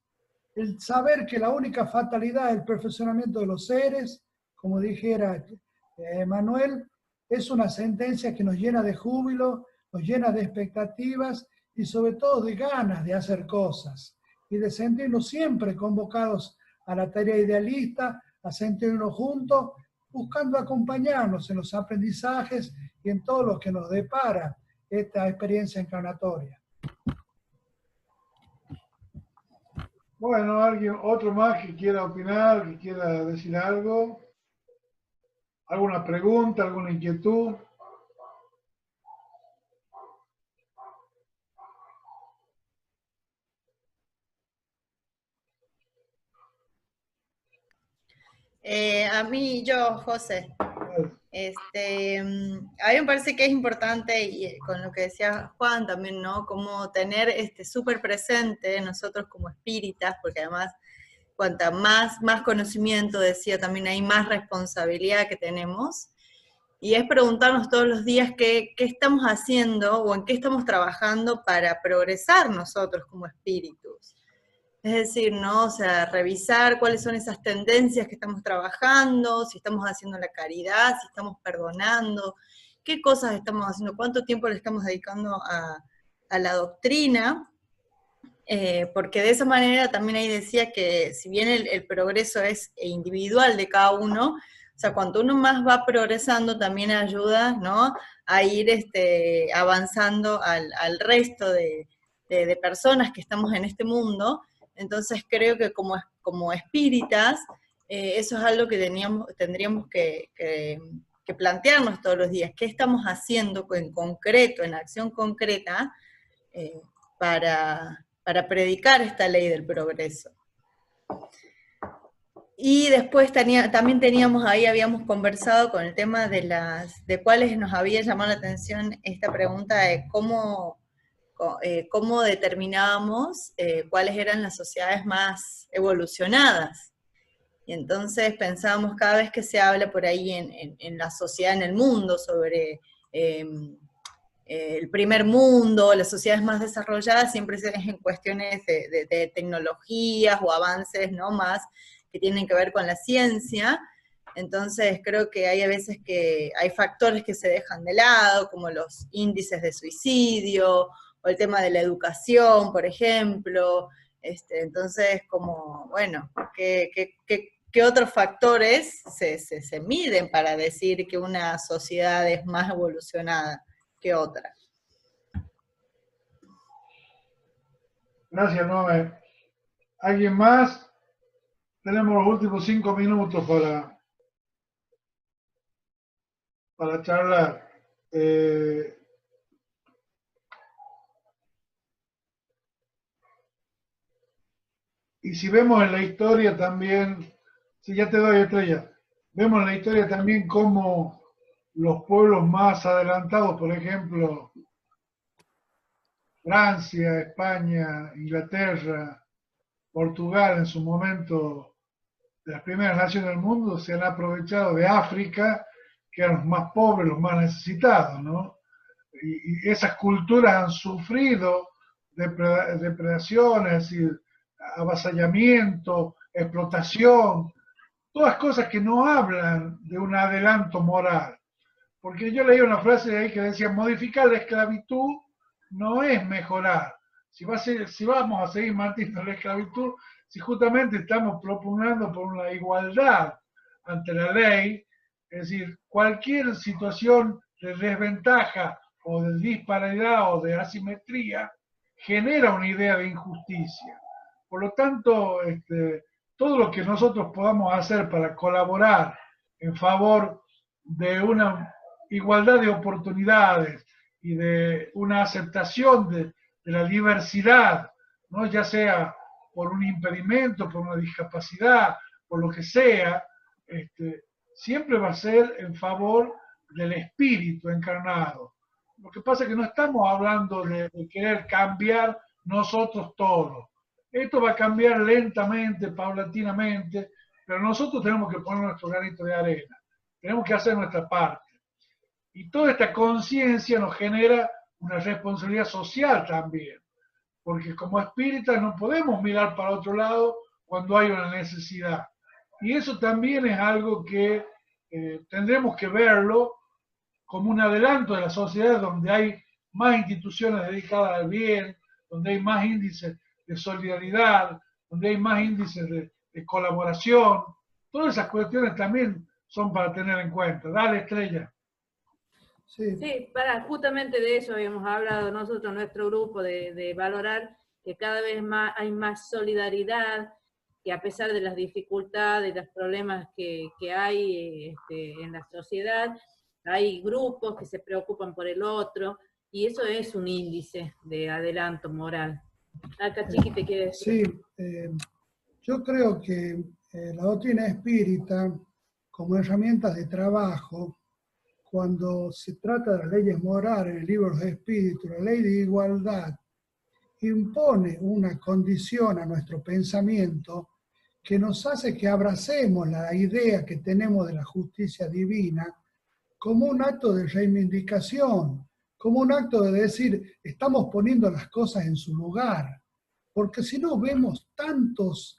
[SPEAKER 6] El saber que la única fatalidad del perfeccionamiento de los seres, como dijera Manuel, es una sentencia que nos llena de júbilo, nos llena de expectativas y sobre todo de ganas de hacer cosas y de sentirnos siempre convocados a la tarea idealista, a sentirnos juntos, buscando acompañarnos en los aprendizajes y en todo lo que nos depara esta experiencia encarnatoria.
[SPEAKER 1] Bueno, alguien, otro más que quiera opinar, que quiera decir algo, alguna pregunta, alguna inquietud.
[SPEAKER 2] José, a mí me parece que es importante, y con lo que decía Juan también, ¿no? Como tener súper presente nosotros como espíritas, porque además, cuanta más conocimiento, decía también, hay más responsabilidad que tenemos, y es preguntarnos todos los días qué estamos haciendo o en qué estamos trabajando para progresar nosotros como espíritus. Es decir, ¿no? O sea, revisar cuáles son esas tendencias que estamos trabajando, si estamos haciendo la caridad, si estamos perdonando, qué cosas estamos haciendo, cuánto tiempo le estamos dedicando a la doctrina, porque de esa manera también ahí decía que si bien el progreso es individual de cada uno, o sea, cuanto uno más va progresando también ayuda, ¿no? A ir avanzando al resto de personas que estamos en este mundo. Entonces creo que como espíritas, eso es algo que tendríamos que plantearnos todos los días. ¿Qué estamos haciendo en concreto, en acción concreta, para predicar esta ley del progreso? Y después también teníamos ahí, habíamos conversado con el tema de cuáles nos había llamado la atención esta pregunta de cómo cómo determinábamos cuáles eran las sociedades más evolucionadas. Y entonces pensábamos, cada vez que se habla por ahí en la sociedad, en el mundo, sobre el primer mundo, las sociedades más desarrolladas, siempre es en cuestiones de tecnologías o avances, ¿no?, más que tienen que ver con la ciencia. Entonces creo que hay a veces que hay factores que se dejan de lado, como los índices de suicidio, o el tema de la educación, por ejemplo. Entonces, como, bueno, ¿qué otros factores se miden para decir que una sociedad es más evolucionada que otra?
[SPEAKER 1] Gracias, Noé. ¿Alguien más? Tenemos los últimos 5 minutos para charlar. Y si vemos en la historia también, si ya te doy, Estrella, vemos en la historia también cómo los pueblos más adelantados, por ejemplo, Francia, España, Inglaterra, Portugal en su momento, de las primeras naciones del mundo, se han aprovechado de África, que eran los más pobres, los más necesitados, ¿no? Y esas culturas han sufrido depredaciones, es decir, avasallamiento, explotación, todas cosas que no hablan de un adelanto moral. Porque yo leí una frase ahí que decía, modificar la esclavitud no es mejorar. Si vamos a seguir manteniendo la esclavitud, si justamente estamos propugnando por una igualdad ante la ley, es decir, cualquier situación de desventaja o de disparidad o de asimetría genera una idea de injusticia. Por lo tanto, todo lo que nosotros podamos hacer para colaborar en favor de una igualdad de oportunidades y de una aceptación de la diversidad, ¿no?, ya sea por un impedimento, por una discapacidad, por lo que sea, siempre va a ser en favor del espíritu encarnado. Lo que pasa es que no estamos hablando de querer cambiar nosotros todo. Esto va a cambiar lentamente, paulatinamente, pero nosotros tenemos que poner nuestro granito de arena. Tenemos que hacer nuestra parte. Y toda esta conciencia nos genera una responsabilidad social también. Porque como espíritas no podemos mirar para otro lado cuando hay una necesidad. Y eso también es algo que tendremos que verlo como un adelanto de la sociedad, donde hay más instituciones dedicadas al bien, donde hay más índices de solidaridad, donde hay más índices de colaboración. Todas esas cuestiones también son para tener en cuenta. Dale, Estrella.
[SPEAKER 7] Sí, justamente de eso habíamos hablado nosotros, nuestro grupo, de valorar que cada vez más hay más solidaridad, que a pesar de las dificultades, de los problemas que hay en la sociedad, hay grupos que se preocupan por el otro, y eso es un índice de adelanto moral. Acá Chiqui te quiere decir.
[SPEAKER 6] Sí, yo creo que la doctrina espírita, como herramientas de trabajo, cuando se trata de las leyes morales en el libro de los espíritus, la ley de igualdad, impone una condición a nuestro pensamiento que nos hace que abracemos la idea que tenemos de la justicia divina como un acto de reivindicación, como un acto de decir, estamos poniendo las cosas en su lugar, porque si no vemos tantos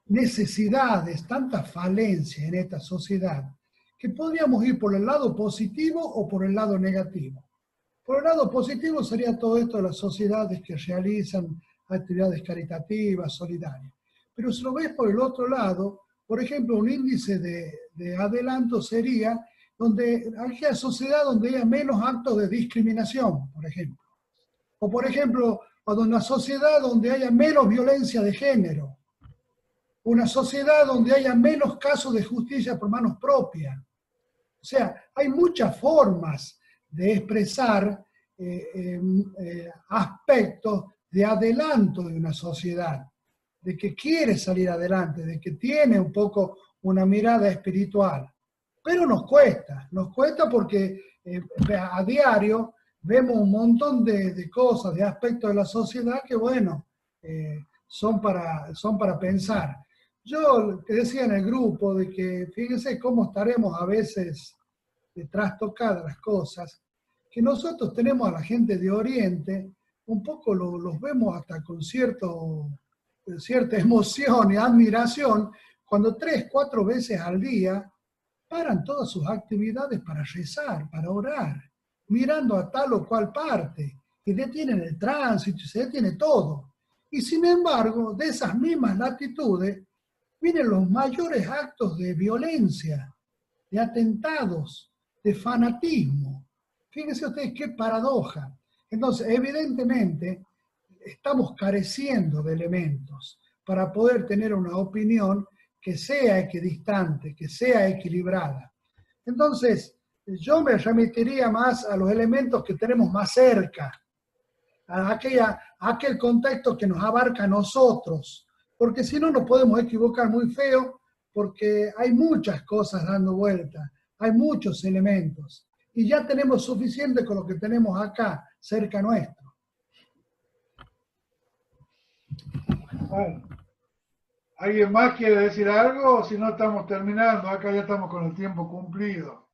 [SPEAKER 6] necesidades, tantas falencias en esta sociedad, que podríamos ir por el lado positivo o por el lado negativo. Por el lado positivo sería todo esto de las sociedades que realizan actividades caritativas, solidarias. Pero si lo ves por el otro lado, por ejemplo, un índice de adelanto sería donde aquella sociedad donde haya menos actos de discriminación, por ejemplo. O por ejemplo, una sociedad donde haya menos violencia de género. Una sociedad donde haya menos casos de justicia por manos propias. O sea, hay muchas formas de expresar aspectos de adelanto de una sociedad, de que quiere salir adelante, de que tiene un poco una mirada espiritual. Pero nos cuesta porque a diario vemos un montón de cosas, de aspectos de la sociedad que, bueno, son para pensar. Yo te decía en el grupo de que, fíjense cómo estaremos a veces trastocadas las cosas, que nosotros tenemos a la gente de Oriente, un poco los vemos hasta con cierta emoción y admiración, cuando 3, 4 veces al día paran todas sus actividades para rezar, para orar, mirando a tal o cual parte, y detienen el tránsito, se detiene todo. Y sin embargo, de esas mismas latitudes, vienen los mayores actos de violencia, de atentados, de fanatismo. Fíjense ustedes qué paradoja. Entonces, evidentemente, estamos careciendo de elementos para poder tener una opinión que sea equidistante, que sea equilibrada. Entonces, yo me remitiría más a los elementos que tenemos más cerca, a aquel contexto que nos abarca a nosotros, porque si no nos podemos equivocar muy feo, porque hay muchas cosas dando vuelta, hay muchos elementos, y ya tenemos suficiente con lo que tenemos acá, cerca nuestro.
[SPEAKER 1] Bueno, ¿alguien más quiere decir algo? Si no, estamos terminando. Acá ya estamos con el tiempo cumplido.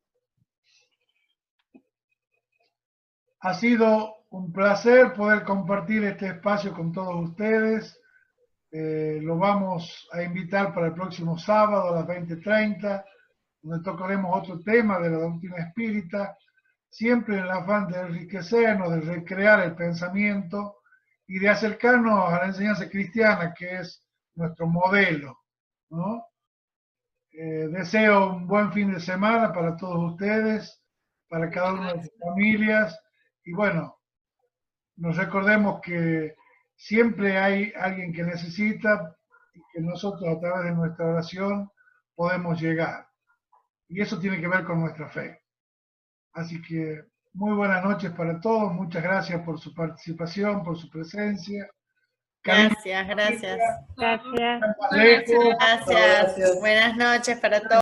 [SPEAKER 1] Ha sido un placer poder compartir este espacio con todos ustedes. Lo vamos a invitar para el próximo sábado a las 20:30, donde tocaremos otro tema de la doctrina espírita, siempre en el afán de enriquecernos, de recrear el pensamiento y de acercarnos a la enseñanza cristiana, que es nuestro modelo, ¿no? Deseo un buen fin de semana para todos ustedes, para cada una de sus familias, y bueno, nos recordemos que siempre hay alguien que necesita y que nosotros a través de nuestra oración podemos llegar. Y eso tiene que ver con nuestra fe. Así que muy buenas noches para todos. Muchas gracias por su participación, por su presencia.
[SPEAKER 2] Gracias, gracias.
[SPEAKER 7] Gracias.
[SPEAKER 2] Gracias. Buenas noches para todos.